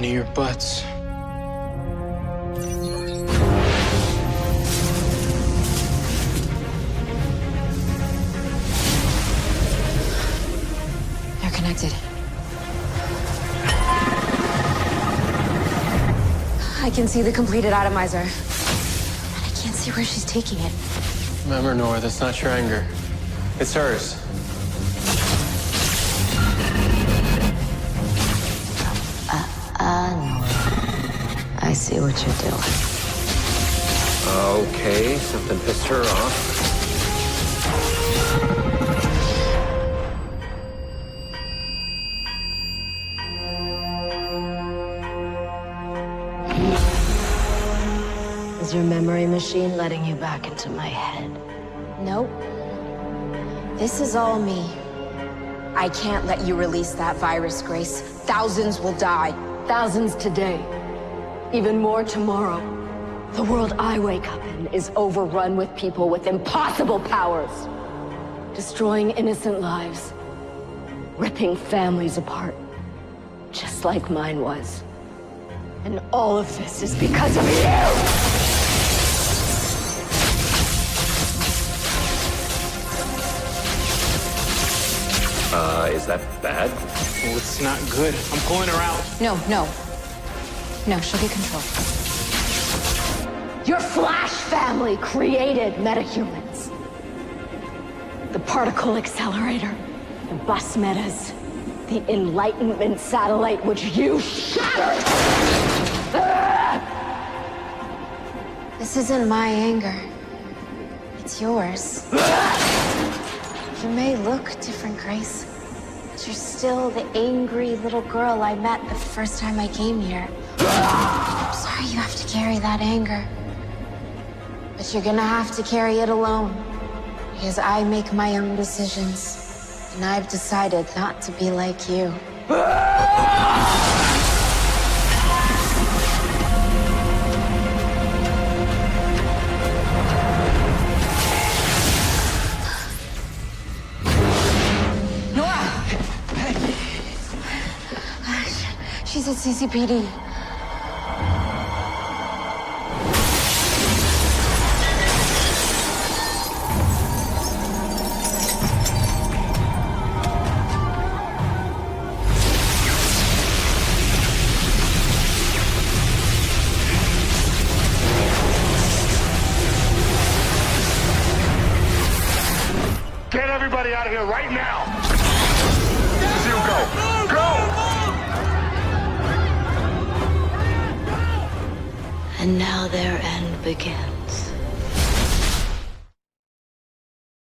one of your butts. They're connected. I can see the completed atomizer. But I can't see where she's taking it. Remember, Nora, that's not your anger. It's hers. Nora. I see what you're doing. Okay, something pissed her off. Is your memory machine letting you back into my head? Nope. This is all me. I can't let you release that virus, Grace. Thousands will die. Thousands today. Even more tomorrow. The world I wake up in is overrun with people with impossible powers. Destroying innocent lives. Ripping families apart. Just like mine was. And all of this is because of you! Is that bad? Well, it's not good. I'm pulling her out. No, no. No, she'll get control. Your Flash family created metahumans. The particle accelerator, the bus metas, the Enlightenment satellite which you shattered! This isn't my anger. It's yours. You may look different, Grace, but you're still the angry little girl I met the first time I came here. I'm sorry you have to carry that anger. But you're gonna have to carry it alone. Because I make my own decisions. And I've decided not to be like you. She's at CCPD. Get everybody out of here right now! You go! Go! And now their end begins.